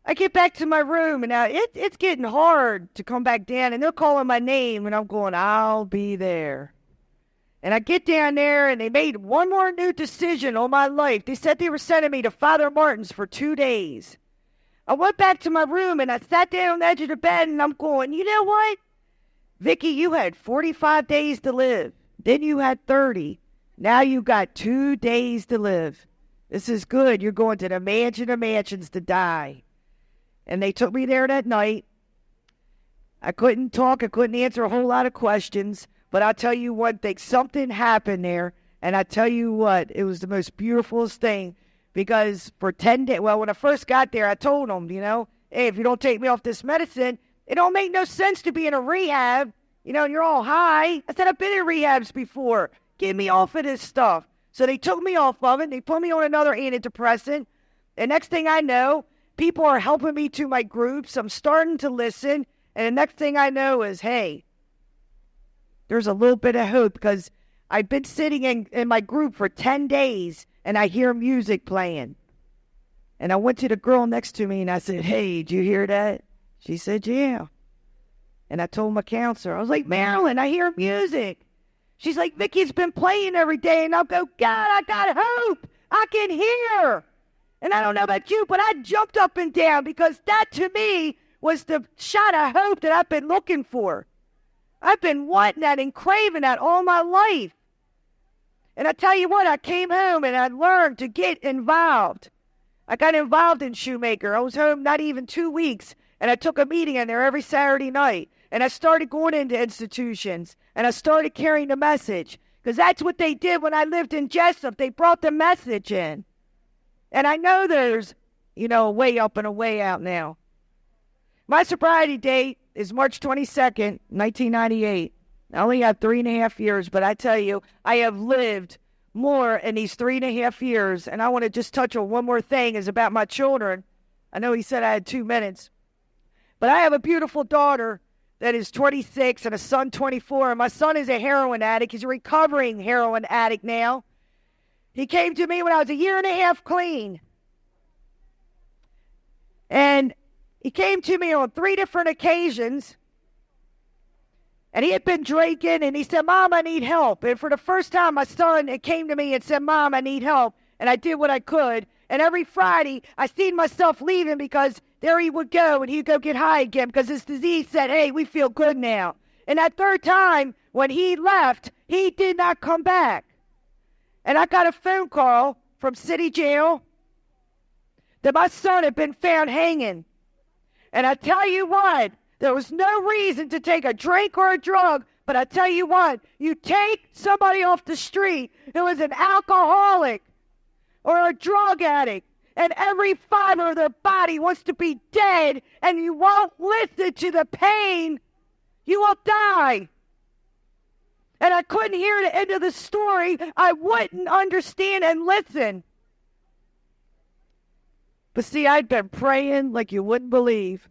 F: I get back to my room, and now it's getting hard to come back down, and they're calling my name, and I'm going, I'll be there. And I get down there, and they made one more new decision on my life. They said they were sending me to Father Martin's for 2 days. I went back to my room, and I sat down on the edge of the bed, and I'm going, you know what? Vicky, you had 45 days to live. Then you had 30. Now you got 2 days to live. This is good. You're going to the mansion of mansions to die. And they took me there that night. I couldn't talk. I couldn't answer a whole lot of questions. But I'll tell you one thing. Something happened there. And I tell you what, it was the most beautifulest thing. Because for 10 days, well, when I first got there, I told them, hey, if you don't take me off this medicine, it don't make no sense to be in a rehab, and you're all high. I said, I've been in rehabs before. Get me off of this stuff. So they took me off of it. They put me on another antidepressant. And next thing I know, people are helping me to my groups. I'm starting to listen. And the next thing I know is, hey, there's a little bit of hope, because I've been sitting in my group for 10 days and I hear music playing. And I went to the girl next to me and I said, hey, did you hear that? She said, yeah. And I told my counselor, I was like, Marilyn, I hear music. She's like, Vicky, it's been playing every day. And I'll go, God, I got hope. I can hear. And I don't know about you, but I jumped up and down, because that to me was the shot of hope that I've been looking for. I've been wanting that and craving that all my life. And I tell you what, I came home and I learned to get involved. I got involved in Shoemaker. I was home not even 2 weeks, and I took a meeting in there every Saturday night. And I started going into institutions, and I started carrying the message, because that's what they did when I lived in Jessup. They brought the message in. And I know there's, a way up and a way out now. My sobriety date is March 22nd, 1998. I only have 3.5 years, but I tell you, I have lived more in these 3.5 years. And I want to just touch on one more thing, is about my children. I know he said I had 2 minutes, but I have a beautiful daughter that is 26 and a son 24. And my son is a heroin addict. He's a recovering heroin addict now. He came to me when I was 1.5 years clean. And he came to me on 3 different occasions. And he had been drinking, and he said, Mom, I need help. And for the first time, my son came to me and said, Mom, I need help. And I did what I could. And every Friday, I seen myself leaving, because there he would go, and he'd go get high again, because his disease said, hey, we feel good now. And that third time, when he left, he did not come back. And I got a phone call from city jail that my son had been found hanging. And I tell you what, there was no reason to take a drink or a drug, but I tell you what, you take somebody off the street who is an alcoholic or a drug addict, and every fiber of their body wants to be dead, and you won't listen to the pain, you will die. And I couldn't hear the end of the story. I wouldn't understand and listen. But see, I'd been praying like you wouldn't believe.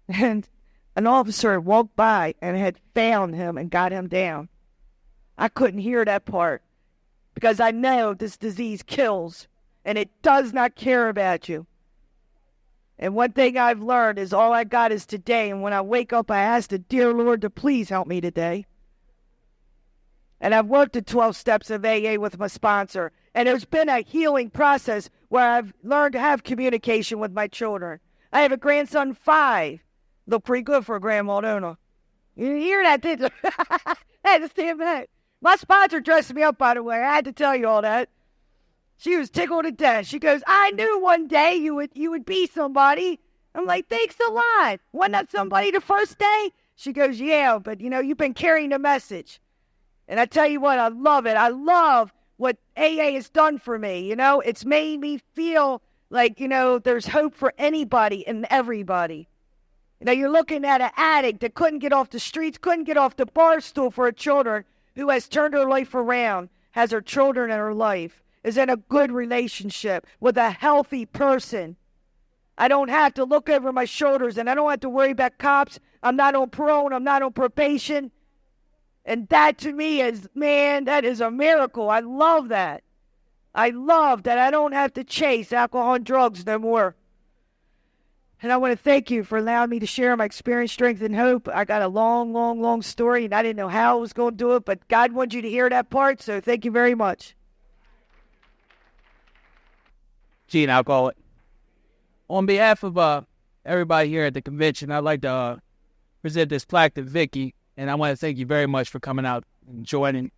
F: And an officer had walked by and had found him and got him down. I couldn't hear that part, because I know this disease kills, and it does not care about you. And one thing I've learned is all I got is today. And when I wake up, I ask the dear Lord to please help me today. And I've worked the 12 steps of AA with my sponsor. And there's been a healing process where I've learned to have communication with my children. I have a grandson, 5. Look pretty good for a grandma, don't I? You didn't hear that, did you? I had to stand back. My sponsor dressed me up, by the way. I had to tell you all that. She was tickled to death. She goes, I knew one day you would be somebody. I'm like, thanks a lot. Wasn't that somebody the first day? She goes, yeah, but you've been carrying the message. And I tell you what, I love it. I love what AA has done for me. It's made me feel like, there's hope for anybody and everybody. You're looking at an addict that couldn't get off the streets, couldn't get off the bar stool for her children, who has turned her life around, has her children in her life, is in a good relationship with a healthy person. I don't have to look over my shoulders, and I don't have to worry about cops. I'm not on parole, and I'm not on probation. And that to me is, man, that is a miracle. I love that. I love that I don't have to chase alcohol and drugs no more. And I want to thank you for allowing me to share my experience, strength, and hope. I got a long, long, long story, and I didn't know how I was going to do it, but God wanted you to hear that part, so thank you very much.
E: Gene, alcoholic. On behalf of everybody here at the convention, I'd like to present this plaque to Vicky, and I want to thank you very much for coming out and joining.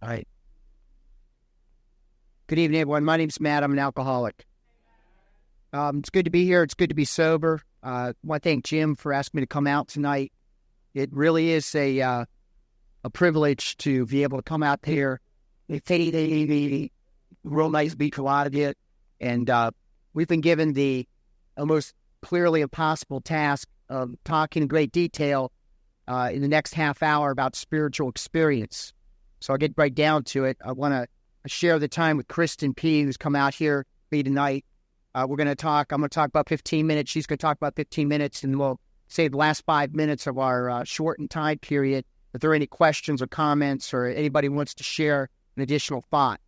G: All right. Good evening, everyone. My name's Matt. I'm an alcoholic. It's good to be here. It's good to be sober. I want to thank Jim for asking me to come out tonight. It really is a privilege to be able to come out here. It's a real nice beach, a lot of it. And we've been given the almost clearly impossible task of talking in great detail in the next half hour about spiritual experience. So I'll get right down to it. I want to share the time with Kristen P., who's come out here with me tonight. I'm going to talk about 15 minutes. She's going to talk about 15 minutes, and we'll save the last 5 minutes of our shortened time period. If there are any questions or comments or anybody wants to share an additional thought.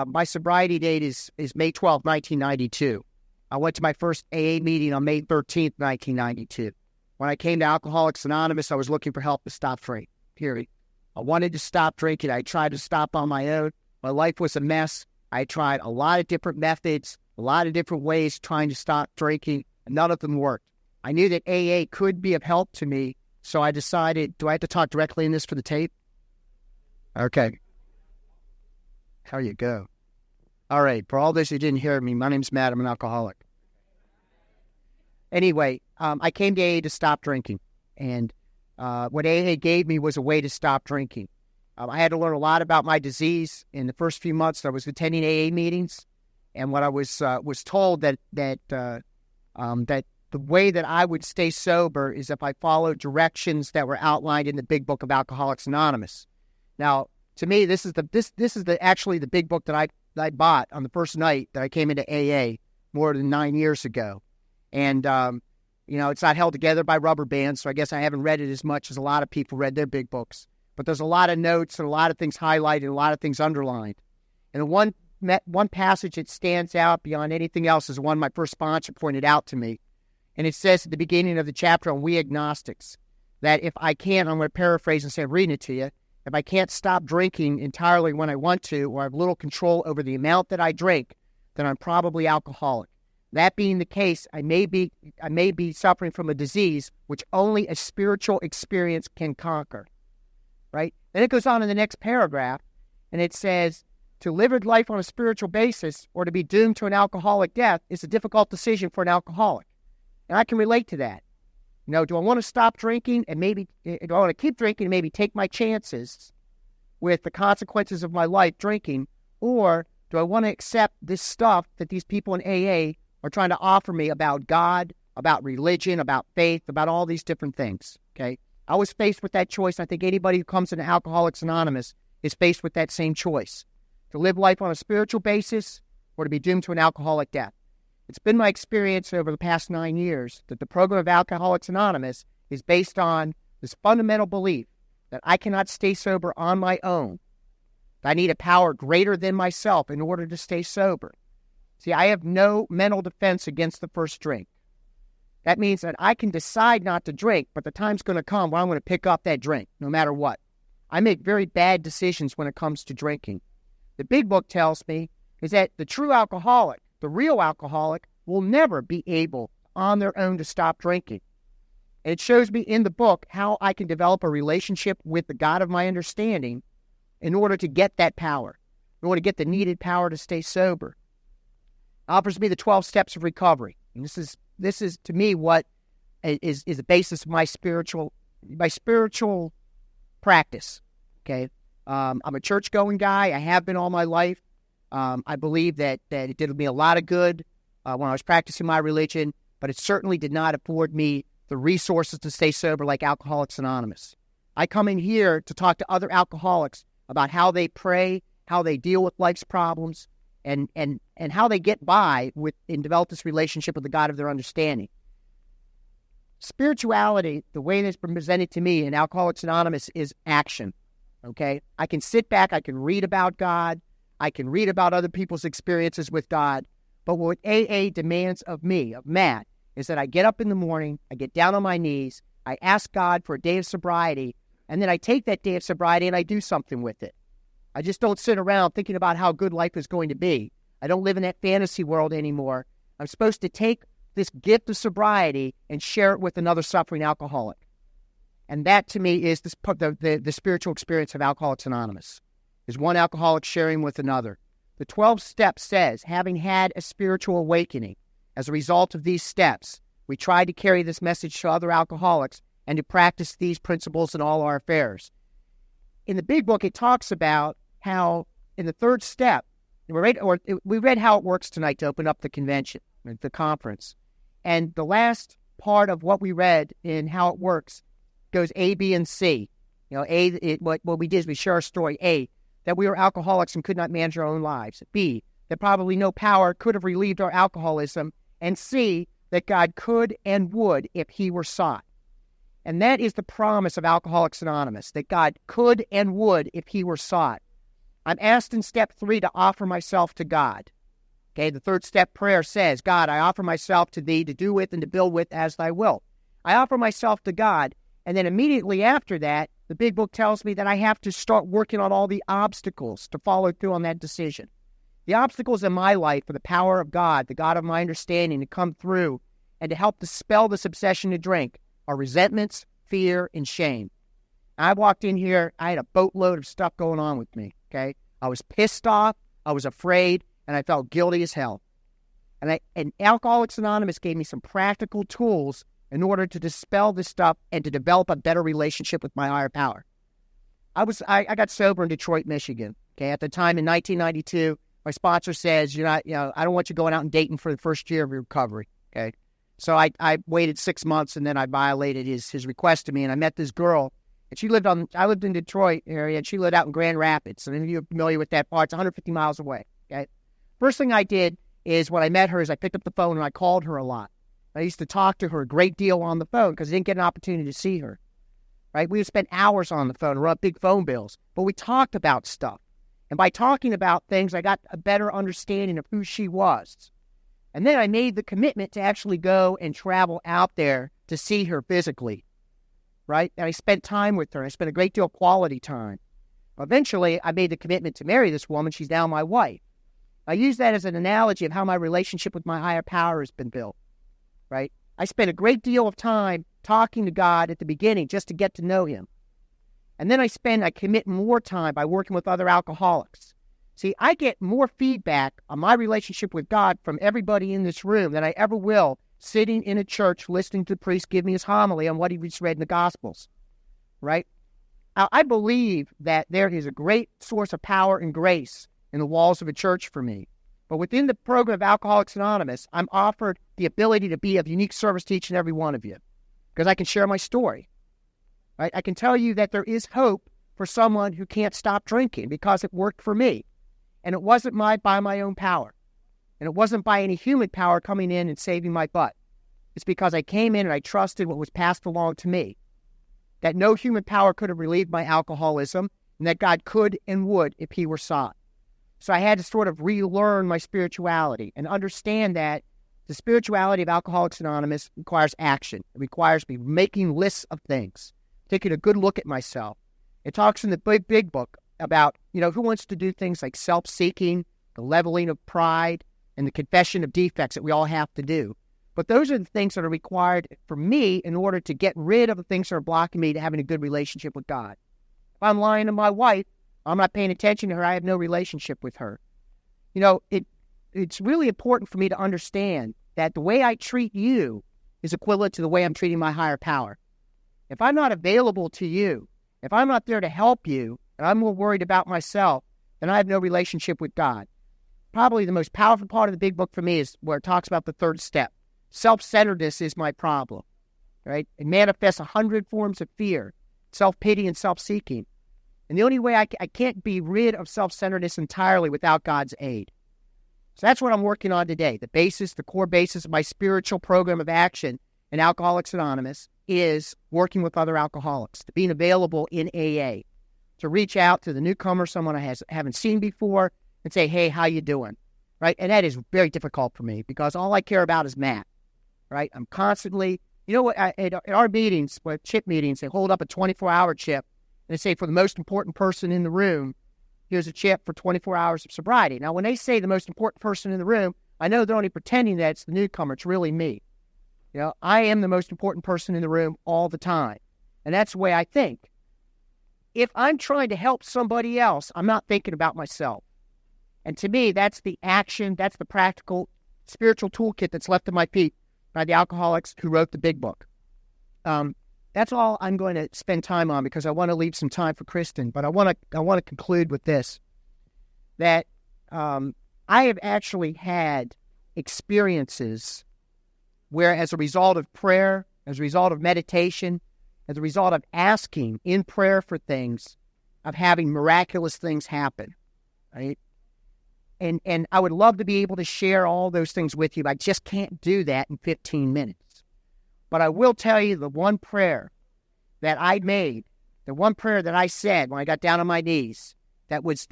G: My sobriety date is May 12, 1992. I went to my first AA meeting on May 13th, 1992. When I came to Alcoholics Anonymous, I was looking for help to stop drinking, period. I wanted to stop drinking. I tried to stop on my own. My life was a mess. I tried a lot of different methods, a lot of different ways trying to stop drinking, and none of them worked. I knew that AA could be of help to me, so I decided, do I have to talk directly in this for the tape? Okay. There you go. All right, for all those who didn't hear me, my name's Matt. I'm an alcoholic. Anyway, I came to AA to stop drinking, and what AA gave me was a way to stop drinking. I had to learn a lot about my disease. In the first few months, I was attending AA meetings, and what I was told that the way that I would stay sober is if I followed directions that were outlined in the Big Book of Alcoholics Anonymous. Now, to me, this is actually the big book that I bought on the first night that I came into AA more than 9 years ago, and it's not held together by rubber bands, so I guess I haven't read it as much as a lot of people read their big books. But there's a lot of notes and a lot of things highlighted and a lot of things underlined. And one passage that stands out beyond anything else is one my first sponsor pointed out to me. And it says at the beginning of the chapter on We Agnostics that if I can't, I'm going to paraphrase and say, I'm reading it to you, if I can't stop drinking entirely when I want to, or I have little control over the amount that I drink, then I'm probably alcoholic. That being the case, I may be suffering from a disease which only a spiritual experience can conquer. Right? Then it goes on in the next paragraph, and it says, to live a life on a spiritual basis or to be doomed to an alcoholic death is a difficult decision for an alcoholic. And I can relate to that. Do I want to stop drinking and maybe, do I want to keep drinking and maybe take my chances with the consequences of my life drinking, or do I want to accept this stuff that these people in AA are trying to offer me about God, about religion, about faith, about all these different things, okay? I was faced with that choice. I think anybody who comes into Alcoholics Anonymous is faced with that same choice, to live life on a spiritual basis or to be doomed to an alcoholic death. It's been my experience over the past 9 years that the program of Alcoholics Anonymous is based on this fundamental belief that I cannot stay sober on my own. I need a power greater than myself in order to stay sober. See, I have no mental defense against the first drink. That means that I can decide not to drink, but the time's going to come when I'm going to pick up that drink, no matter what. I make very bad decisions when it comes to drinking. The Big Book tells me is that the true alcoholic, the real alcoholic, will never be able on their own to stop drinking. And it shows me in the book how I can develop a relationship with the God of my understanding in order to get that power, in order to get the needed power to stay sober. It offers me the 12 steps of recovery. And this is to me what is the basis of my spiritual practice. Okay, I'm a church-going guy. I have been all my life. I believe that it did me a lot of good when I was practicing my religion, but it certainly did not afford me the resources to stay sober like Alcoholics Anonymous. I come in here to talk to other alcoholics about how they pray, how they deal with life's problems, and how they get by and develop this relationship with the God of their understanding. spirituality, the way it's been presented to me in Alcoholics Anonymous, is action. Okay? I can sit back, I can read about God, I can read about other people's experiences with God, but what AA demands of me, of Matt, is that I get up in the morning, I get down on my knees, I ask God for a day of sobriety, and then I take that day of sobriety and I do something with it. I just don't sit around thinking about how good life is going to be. I don't live in that fantasy world anymore. I'm supposed to take this gift of sobriety and share it with another suffering alcoholic. And that, to me, is the spiritual experience of Alcoholics Anonymous, is one alcoholic sharing with another. The 12 steps says, having had a spiritual awakening, as a result of these steps, we try to carry this message to other alcoholics and to practice these principles in all our affairs. In the big book, it talks about how, in the third step, we read how it works tonight to open up the convention, the conference. And the last part of what we read in how it works goes A, B, and C. What we did is we share our story. A, that we were alcoholics and could not manage our own lives. B, that probably no power could have relieved our alcoholism. And C, that God could and would if he were sought. And that is the promise of Alcoholics Anonymous, that God could and would if he were sought. I'm asked in step 3 to offer myself to God. Okay, the third step prayer says, God, I offer myself to thee to do with and to build with as thy will. I offer myself to God, and then immediately after that, the big book tells me that I have to start working on all the obstacles to follow through on that decision. The obstacles in my life for the power of God, the God of my understanding, to come through and to help dispel this obsession to drink are resentments, fear, and shame. I walked in here, I had a boatload of stuff going on with me, okay? I was pissed off, I was afraid, and I felt guilty as hell. And Alcoholics Anonymous gave me some practical tools in order to dispel this stuff and to develop a better relationship with my higher power. I got sober in Detroit, Michigan, okay? At the time in 1992, my sponsor says, I don't want you going out and dating for the first year of your recovery, okay? So I waited 6 months, and then I violated his request to me, and I met this girl, and I lived in Detroit area, and she lived out in Grand Rapids. And if you're familiar with that part, it's 150 miles away, okay? First thing I did is, when I met her, is I picked up the phone and I called her a lot. I used to talk to her a great deal on the phone because I didn't get an opportunity to see her, right? We would spend hours on the phone, run big phone bills, but we talked about stuff. And by talking about things, I got a better understanding of who she was. And then I made the commitment to actually go and travel out there to see her physically, right? And I spent time with her. I spent a great deal of quality time. Eventually, I made the commitment to marry this woman. She's now my wife. I use that as an analogy of how my relationship with my higher power has been built, right? I spent a great deal of time talking to God at the beginning just to get to know him. And then I commit more time by working with other alcoholics. See, I get more feedback on my relationship with God from everybody in this room than I ever will sitting in a church listening to the priest give me his homily on what he just read in the Gospels, right? I believe that there is a great source of power and grace in the walls of a church for me. But within the program of Alcoholics Anonymous, I'm offered the ability to be of unique service to each and every one of you because I can share my story. Right? I can tell you that there is hope for someone who can't stop drinking because it worked for me. And it wasn't by my own power. And it wasn't by any human power coming in and saving my butt. It's because I came in and I trusted what was passed along to me. That no human power could have relieved my alcoholism, and that God could and would if he were sought. So I had to sort of relearn my spirituality and understand that the spirituality of Alcoholics Anonymous requires action. It requires me making lists of things, taking a good look at myself. It talks in the big book about, who wants to do things like self-seeking, the leveling of pride, and the confession of defects that we all have to do. But those are the things that are required for me in order to get rid of the things that are blocking me to having a good relationship with God. If I'm lying to my wife, I'm not paying attention to her, I have no relationship with her. It's really important for me to understand that the way I treat you is equivalent to the way I'm treating my higher power. If I'm not available to you, if I'm not there to help you, and I'm more worried about myself, then I have no relationship with God. Probably the most powerful part of the big book for me is where it talks about the third step. Self-centeredness is my problem, right? It manifests 100 forms of fear, self-pity, and self-seeking. And the only way I can't be rid of self-centeredness entirely without God's aid. So that's what I'm working on today. The core basis of my spiritual program of action in Alcoholics Anonymous is working with other alcoholics, being available in AA, to reach out to the newcomer, someone I haven't seen before, and say, hey, how you doing? Right? And that is very difficult for me because all I care about is Matt, right? I'm constantly, you know what, at our meetings, chip meetings, they hold up a 24-hour chip and they say, for the most important person in the room, here's a chip for 24 hours of sobriety. Now, when they say the most important person in the room, I know they're only pretending that it's the newcomer. It's really me. You know, I am the most important person in the room all the time. And that's the way I think. If I'm trying to help somebody else, I'm not thinking about myself. And to me, that's the action, that's the practical spiritual toolkit that's left at my feet by the alcoholics who wrote the big book. That's all I'm going to spend time on because I want to leave some time for Kristen. But I want to conclude with this, that I have actually had experiences where, as a result of prayer, as a result of meditation, as a result of asking in prayer for things, of having miraculous things happen, right? And I would love to be able to share all those things with you. I just can't do that in 15 minutes. But I will tell you the one prayer that I made, the one prayer that I said when I got down on my knees, that was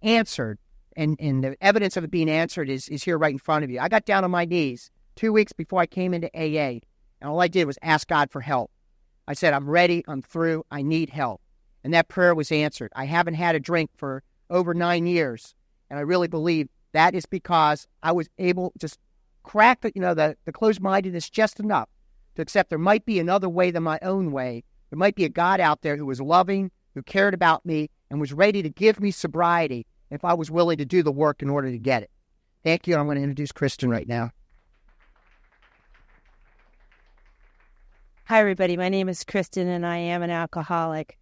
G: answered, and the evidence of it being answered is here right in front of you. I got down on my knees 2 weeks before I came into AA, and all I did was ask God for help. I said, I'm ready, I'm through, I need help. And that prayer was answered. I haven't had a drink for over 9 years, and I really believe that is because I was able to just crack the closed-mindedness just enough to accept there might be another way than my own way. There might be a God out there who was loving, who cared about me, and was ready to give me sobriety if I was willing to do the work in order to get it. Thank you. I'm going to introduce Kristen right now.
H: Hi, everybody. My name is Kristen, and I am an alcoholic.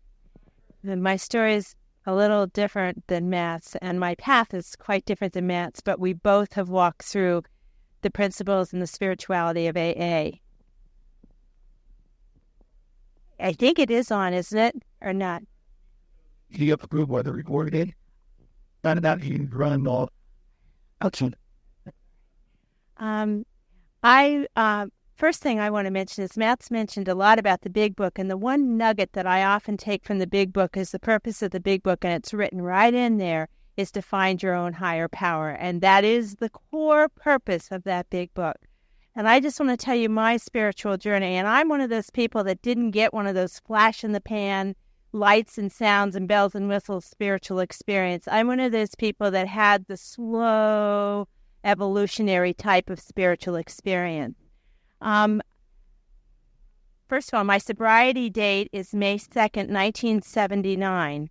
H: And my story is a little different than Matt's, and my path is quite different than Matt's, but we both have walked through the principles and the spirituality of AA. I think it is on, isn't it? Or not?
D: You have a group where the recording not that you run off.
H: Okay. First thing I want to mention is Matt's mentioned a lot about the Big Book, and the one nugget that I often take from the Big Book is the purpose of the Big Book, and it's written right in there, is to find your own higher power, and that is the core purpose of that Big Book. And I just want to tell you my spiritual journey, and I'm one of those people that didn't get one of those flash-in-the-pan lights and sounds and bells and whistles spiritual experience. I'm one of those people that had the slow, evolutionary type of spiritual experience. First of all, my sobriety date is May 2nd, 1979.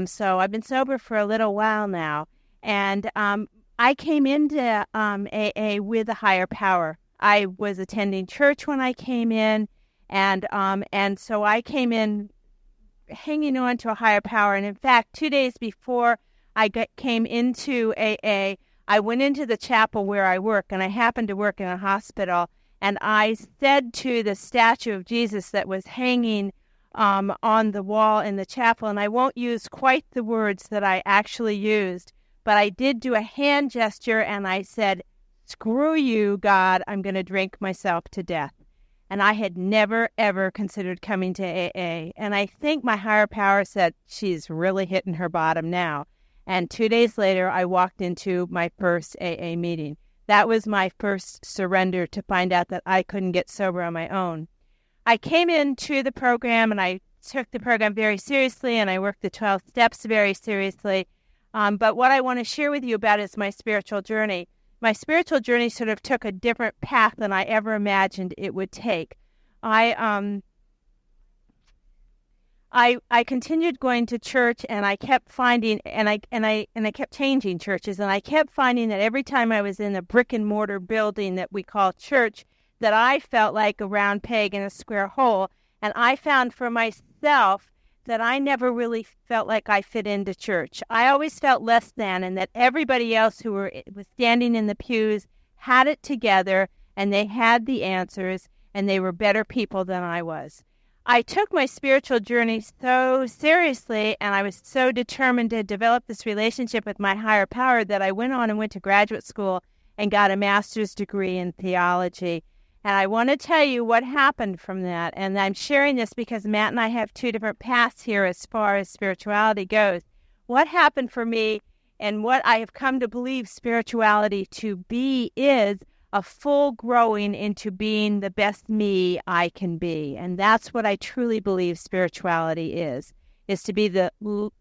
H: So I've been sober for a little while now. And I came into AA with a higher power. I was attending church when I came in, and so I came in hanging on to a higher power. And in fact, 2 days before I came into AA, I went into the chapel where I work, and I happened to work in a hospital. And I said to the statue of Jesus that was hanging on the wall in the chapel, and I won't use quite the words that I actually used, but I did do a hand gesture, and I said, "Screw you, God, I'm going to drink myself to death." And I had never, ever considered coming to AA. And I think my higher power said, she's really hitting her bottom now. And 2 days later, I walked into my first AA meeting. That was my first surrender to find out that I couldn't get sober on my own. I came into the program, and I took the program very seriously, and I worked the 12 steps very seriously. But what I want to share with you about is my spiritual journey. My spiritual journey sort of took a different path than I ever imagined it would take. I continued going to church, and I kept finding, and I kept changing churches, and I kept finding that every time I was in a brick and mortar building that we call church, that I felt like a round peg in a square hole, and I found for myself that I never really felt like I fit into church. I always felt less than, and that everybody else who was standing in the pews had it together, and they had the answers, and they were better people than I was. I took my spiritual journey so seriously, and I was so determined to develop this relationship with my higher power that I went on and went to graduate school and got a master's degree in theology. And I want to tell you what happened from that. And I'm sharing this because Matt and I have two different paths here as far as spirituality goes. What happened for me and what I have come to believe spirituality to be is a full growing into being the best me I can be. And that's what I truly believe spirituality is to be the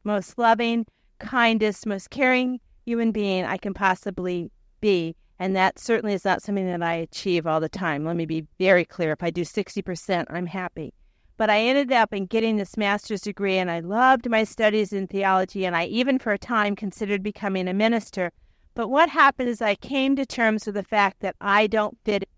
H: most loving, kindest, most caring human being I can possibly be. And that certainly is not something that I achieve all the time. Let me be very clear. If I do 60%, I'm happy. But I ended up in getting this master's degree, and I loved my studies in theology, and I even for a time considered becoming a minister. But what happened is I came to terms with the fact that I don't fit